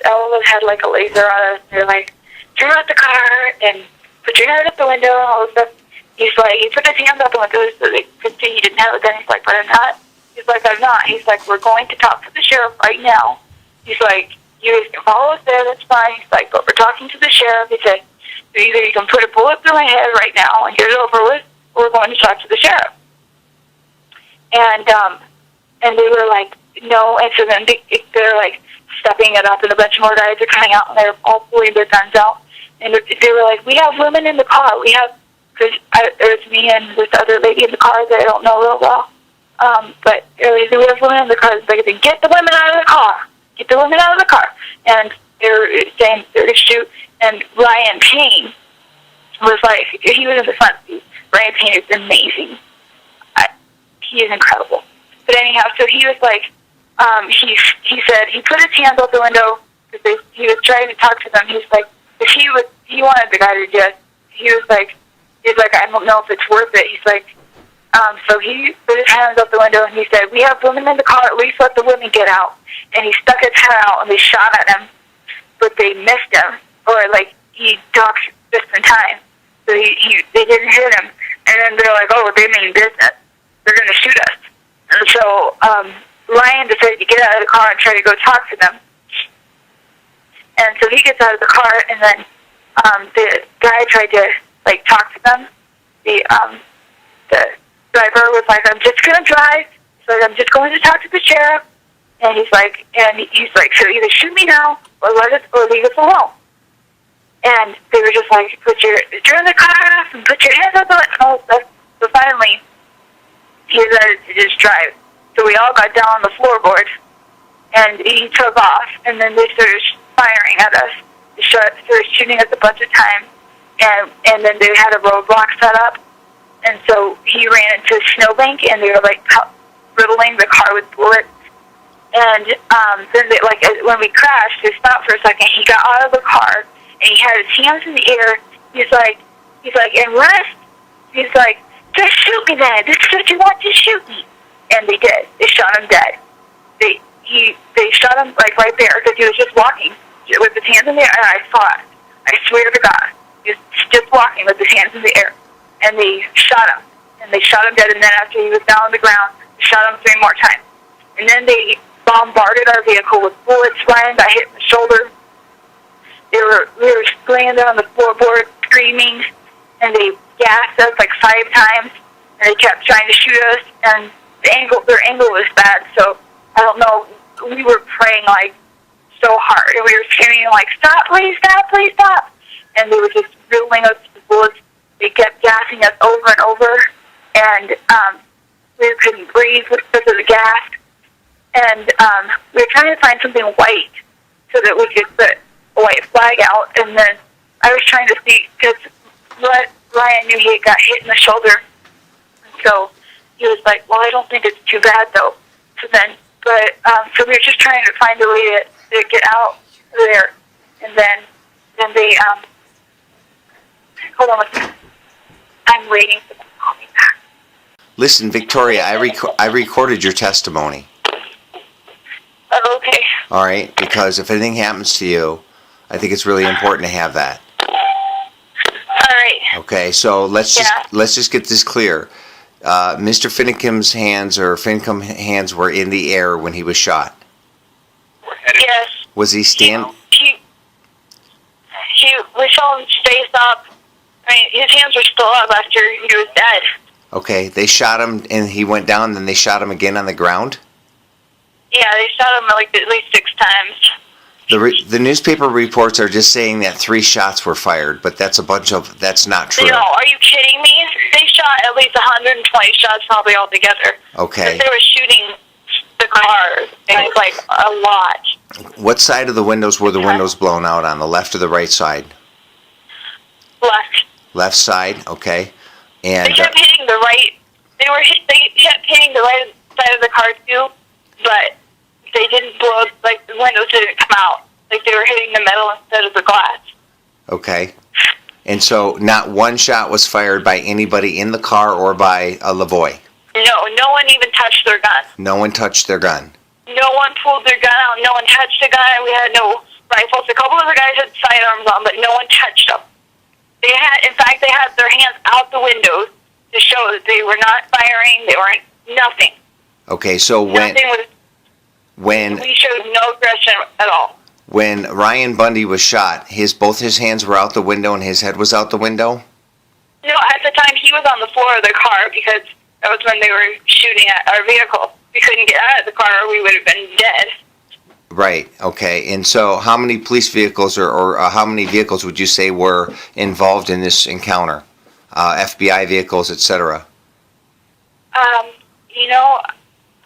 all of them had like a laser on us. They're like, turn out the car and put your hand out the window and all this stuff. He's like, he put his hands out the window so they could see he didn't have a gun. He's like, but I'm not. He's like, I'm not. He's like, we're going to talk to the sheriff right now. He's like, you guys can follow us there, that's fine. He's like, but we're talking to the sheriff. He said, either you can put a bullet through my head right now and get it over with, or we're going to talk to the sheriff. And they were like, no. And so then they're like stepping it up, and a bunch more guys are coming out, and they're all pulling their guns out. And they were like, we have women in the car. We have, because it was me and this other lady in the car that I don't know real well. But we have women in the car. They said, get the women out of the car. Get the women out of the car. And they were saying they're going to shoot. And Ryan Payne was like, he was in the front seat. Ryan Payne is amazing. He is incredible. But anyhow, so he was like, he said he put his hands out the window because he was trying to talk to them. He's like, if he wanted the guy to just, he's like, I don't know if it's worth it. He's like, so he put his hands out the window and he said, we have women in the car, at least let the women get out. And he stuck his head out and they shot at him, but they missed him, or like he ducked just in time. So they didn't hit him. And then they're like, oh, they mean business. They're going to shoot us. And so Ryan decided to get out of the car and try to go talk to them. And so he gets out of the car, and then the guy tried to like talk to them. The driver was like, I'm just going to drive. He's like, I'm just going to talk to the sheriff. And he's like, so either shoot me now or leave us alone. And they were just like, turn the car off and put your hands up and all stuff. So finally, he decided to just drive. So we all got down on the floorboard, and he took off, and then they started firing at us. They started shooting us a bunch of times, and then they had a roadblock set up, and so he ran into a snowbank, and they were like riddling the car with bullets. And then they, like, when we crashed, they stopped for a second. He got out of the car, and he had his hands in the air. He's like, and rest. He's like, just shoot me then. This is what you want, to shoot me. And they did. They shot him dead. They shot him like right there because he was just walking with his hands in the air, and I saw it. I swear to God, he was just walking with his hands in the air, and they shot him. And they shot him dead. And then after he was down on the ground, they shot him 3 more times. And then they bombarded our vehicle with bullets. Ryan got hit in the shoulder. We were laying there on the floorboard screaming, and they gassed us like 5 times, and they kept trying to shoot us, and their angle was bad, so I don't know, we were praying like so hard, and we were screaming like, stop, please stop, please stop, and they were just riddling us with bullets. They kept gassing us over and over, and we couldn't breathe because of the gas, and we were trying to find something white so that we could put a white flag out, and then I was trying to see, because Ryan knew he got hit in the shoulder, so he was like, well, I don't think it's too bad, though. So so we were just trying to find a way to get out there, and then they, hold on a second. I'm waiting for them to call me back. Listen, Victoria, I recorded your testimony. Oh, okay. All right, because if anything happens to you, I think it's really important to have that. All right. Okay, so let's just get this clear. Mr. Finicum's hands were in the air when he was shot. Yes. Was he standing? We saw him face up. I mean, his hands were still up after he was dead. Okay, they shot him and he went down, then they shot him again on the ground? Yeah, they shot him like at least 6 times. The newspaper reports are just saying that 3 shots were fired, but that's not true. No, are you kidding me? They shot at least 120 shots probably altogether. Okay. Because they were shooting the car. It was like a lot. What side of the windows were the windows blown out on, the left or the right side? Left. Left side, okay. And they kept hitting the right. They kept hitting the right side of the car too, but they didn't blow. Like the windows didn't come out. Like they were hitting the metal instead of the glass. Okay. And so not one shot was fired by anybody in the car or by LaVoy? No one even touched their gun. No one touched their gun? No one pulled their gun out. No one touched the gun. We had no rifles. A couple of the guys had sidearms on, but no one touched them. In fact, they had their hands out the windows to show that they were not firing. They weren't nothing. Okay, so when we showed no aggression at all. When Ryan Bundy was shot, both his hands were out the window and his head was out the window? No, at the time he was on the floor of the car because that was when they were shooting at our vehicle. We couldn't get out of the car or we would have been dead. Right, okay. And so how many police vehicles or how many vehicles would you say were involved in this encounter? FBI vehicles, etc. You know,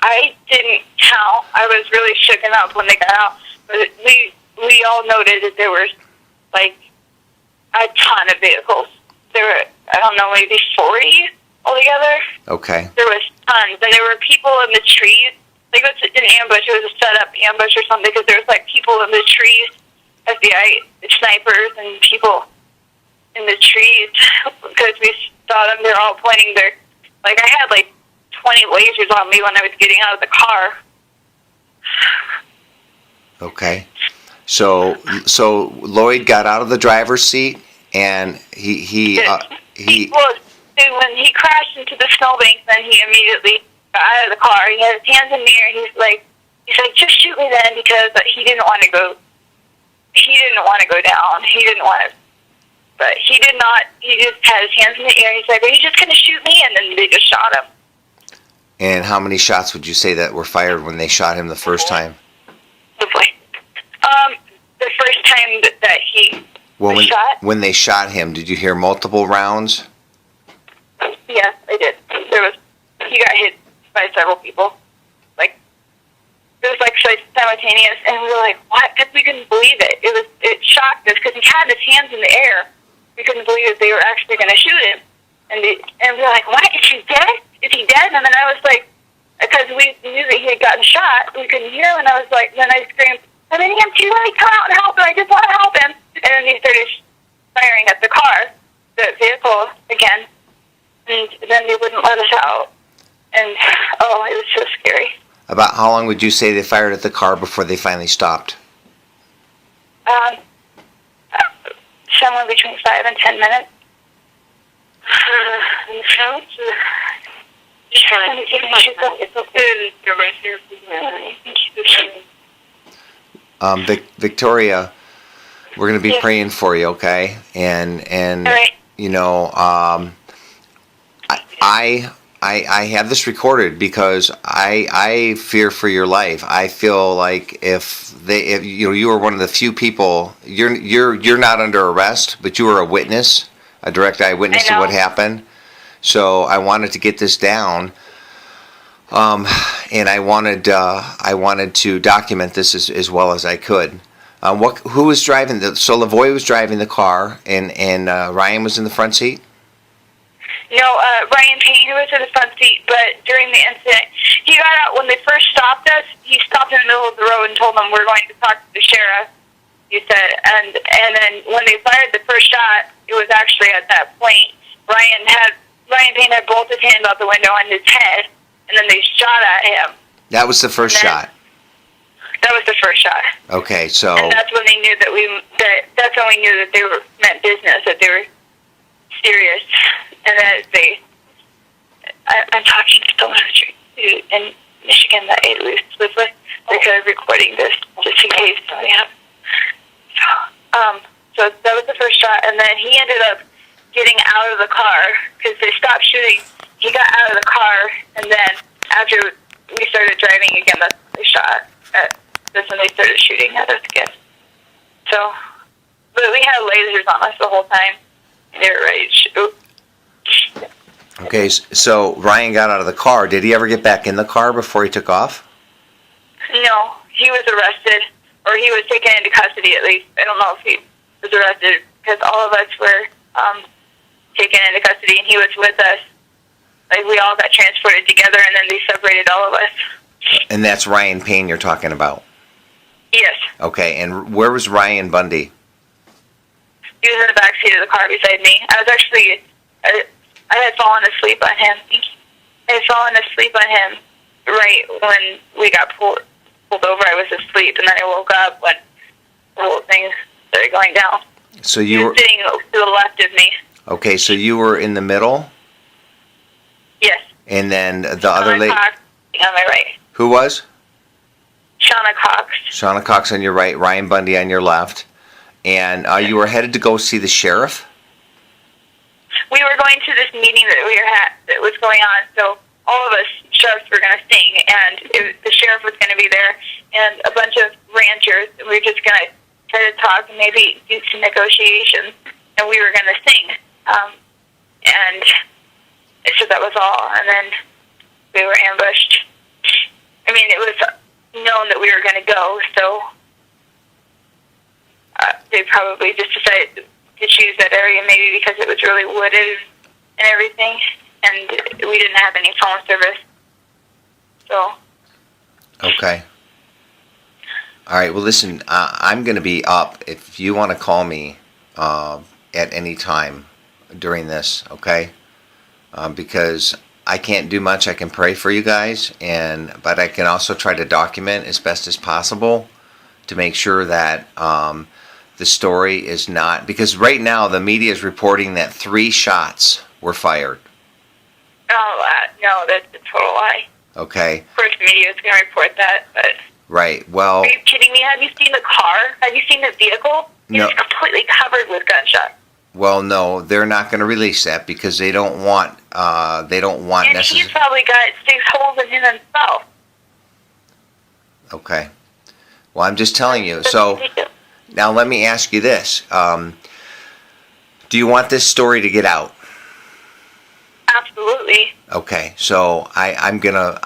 I didn't count. I was really shooken up when they got out. But we all noted that there was, like, a ton of vehicles. There were, I don't know, maybe 40 altogether. Okay. There was tons. And there were people in the trees. Like, it was an ambush. It was a set-up ambush or something because there was, like, people in the trees, FBI snipers and people in the trees because we saw them. They're all pointing their, like, I had, like, 20 lasers on me when I was getting out of the car. Okay. So Lloyd got out of the driver's seat and he well, when he crashed into the snowbank, then he immediately got out of the car. He had his hands in the air. He's like, just shoot me then, because he didn't want to go. He didn't want to go down. He didn't want to, but he did not. He just had his hands in the air. He's like, "Are you just going to shoot me?" And then they just shot him. And how many shots would you say that were fired when they shot him the first time? The first time that he was shot. When they shot him, did you hear multiple rounds? Yes, I did. He got hit by several people. Like, it was like simultaneous, and we were like, "What?" Because we couldn't believe it. It shocked us because he had his hands in the air. We couldn't believe that they were actually going to shoot him, and we were like, "What? Is he dead? Is he dead?" And then I was like, because we knew that he had gotten shot, we couldn't hear him, and I was like, then I screamed, "I'm in him too! Come out and help him! I just want to help him!" And then they started firing at the car, the vehicle again, and then they wouldn't let us out. And, it was so scary. About how long would you say they fired at the car before they finally stopped? Somewhere between 5 and 10 minutes. Victoria, we're going to be praying for you, okay? And right. You know, I have this recorded because I fear for your life. I feel like if you were one of the few people, you're not under arrest, but you were a witness, a direct eyewitness to what happened. So I wanted to get this down, and I wanted to document this as well as I could. Who was driving so LaVoy was driving the car, and Ryan was in the front seat? No, Ryan Payne was in the front seat, but during the incident, he got out. When they first stopped us, he stopped in the middle of the road and told them, "We're going to talk to the sheriff," he said. And then when they fired the first shot, it was actually at that point, Ryan Payne had both his hands out the window and his head, and then they shot at him. That was the first shot? That was the first shot. Okay, so... And that's when they knew that's when we knew that they meant business, that they were serious, and that I'm talking to someone in Michigan that I live with, they're recording this just in case. So that was the first shot, and then he ended up getting out of the car because they stopped shooting. He got out of the car, and then after we started driving again, that's when they shot. That's when they started shooting at us again. So, but we had lasers on us the whole time. They were ready to shoot. Okay, so Ryan got out of the car. Did he ever get back in the car before he took off? No, he was arrested, or he was taken into custody at least. I don't know if he was arrested, because all of us were taken into custody, and he was with us. Like, we all got transported together, and then they separated all of us. And that's Ryan Payne you're talking about? Yes. Okay, and where was Ryan Bundy? He was in the back seat of the car beside me. I was actually, I had fallen asleep on him. I had fallen asleep on him right when we got pulled over. I was asleep, and then I woke up when going down. So He you was were sitting to the left of me. okay. So you were in the middle, Yes. and then the other lady. Cox on my right. Who was? Shauna Cox. Shauna Cox on your right, Ryan Bundy on your left, and you were headed to go see the sheriff. We were going to this meeting that was going on, so all of us sheriffs were going to sing, and the sheriff was going to be there, and a bunch of ranchers. We were just going to try to talk and maybe do some negotiations, and we were going to sing. And so that was all, and then we were ambushed. I mean, it was known that we were going to go, so they probably just decided to choose that area maybe because it was really wooded and everything, and we didn't have any phone service. So. Okay. All right. Well, listen, I'm going to be up if you want to call me at any time during this, okay? Because I can't do much. I can pray for you guys, but I can also try to document as best as possible to make sure that the story is not, because right now the media is reporting that 3 shots were fired. Oh, no, that's a total lie. Okay. Of course, the media is going to report that, but. Right. Well. Are you kidding me? Have you seen the car? Have you seen the vehicle? No. It's completely covered with gunshots. Well, no, they're not going to release that because they don't want. And he's probably got 6 holes in him himself. Okay. Well, I'm just telling you. So now let me ask you this: do you want this story to get out? Absolutely. Okay. So I'm gonna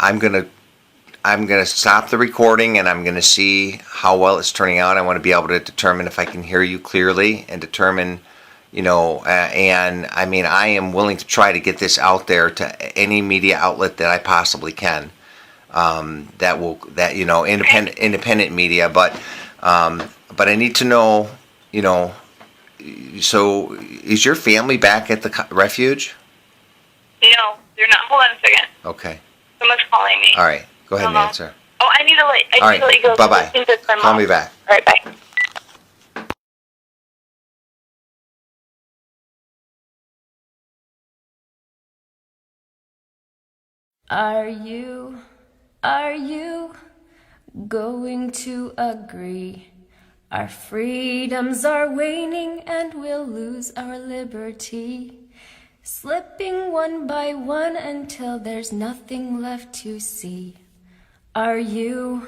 stop the recording and I'm gonna see how well it's turning out. I want to be able to determine if I can hear you clearly and determine. And I mean, I am willing to try to get this out there to any media outlet that I possibly can. Independent media, but I need to know, so is your family back at the refuge? No, they're not. Hold on a second. Okay. Someone's calling me. All right. Go ahead and answer. Oh, I need to let you go. Bye-bye. Call me back. All right, bye. Are you going to agree? Our freedoms are waning and we'll lose our liberty. Slipping one by one until there's nothing left to see. Are you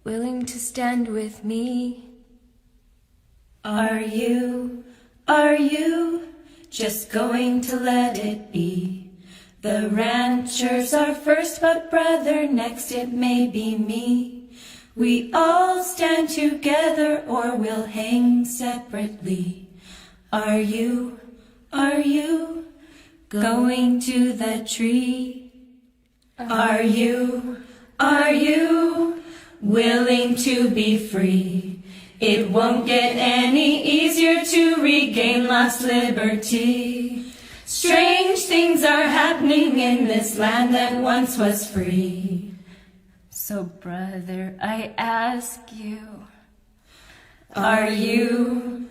willing to stand with me? Are you just going to let it be? The ranchers are first, but brother, next it may be me. We all stand together or we'll hang separately. Are you going to the tree? Are you willing to be free? It won't get any easier to regain lost liberty. Strange things are happening in this land that once was free. So brother, I ask you, are you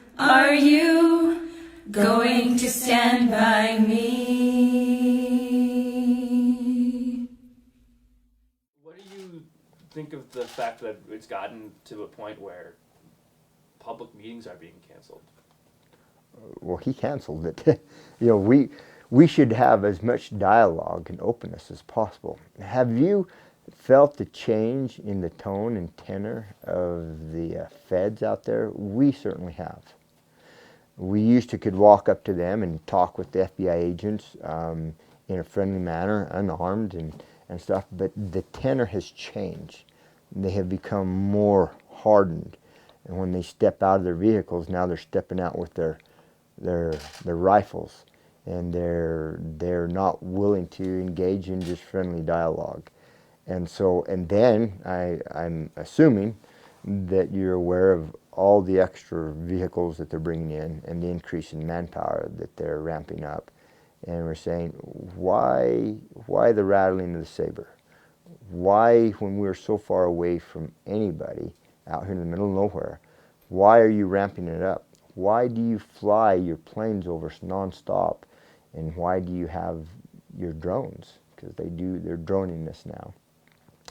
going to stand by me? What do you think of the fact that it's gotten to a point where public meetings are being canceled? Well, he canceled it. We should have as much dialogue and openness as possible. Have you felt the change in the tone and tenor of the feds out there? We certainly have. We used to could walk up to them and talk with the FBI agents in a friendly manner, unarmed and stuff, but the tenor has changed. They have become more hardened. And when they step out of their vehicles, now they're stepping out with their rifles, and they're not willing to engage in just friendly dialogue. And then I'm assuming that you're aware of all the extra vehicles that they're bringing in and the increase in manpower that they're ramping up. And we're saying, why the rattling of the saber? Why, when we're so far away from anybody out here in the middle of nowhere, Why are you ramping it up? Why do you fly your planes over nonstop? And why do you have your drones? Because they're droning this now.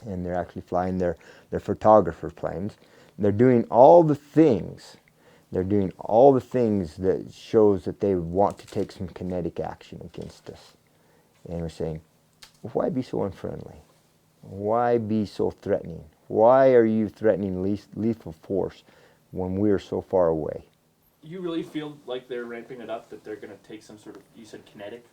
And they're actually flying their photographer planes. They're doing all the things. They're doing all the things that shows that they want to take some kinetic action against us. And we're saying, why be so unfriendly? Why be so threatening? Why are you threatening lethal force when we're so far away? You really feel like they're ramping it up, that they're going to take some sort of, you said kinetic,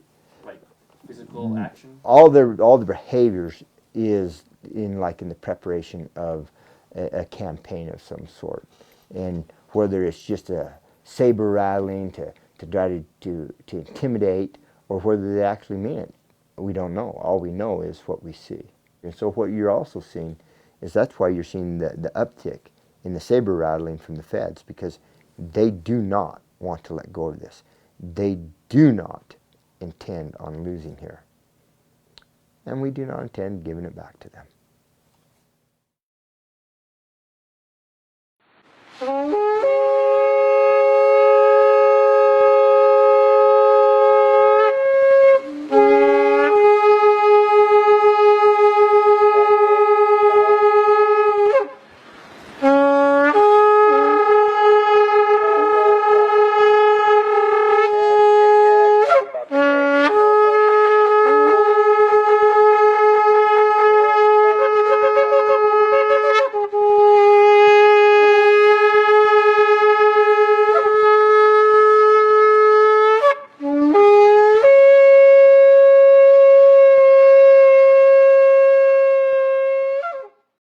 like physical action? All the behaviors is in the preparation of a campaign of some sort, and whether it's just a saber rattling to try to intimidate, or whether they actually mean it, we don't know. All we know is what we see. And so what you're also seeing is that's why you're seeing the uptick in the saber rattling from the feds, because they do not want to let go of this. They do not intend on losing here. And we do not intend giving it back to them.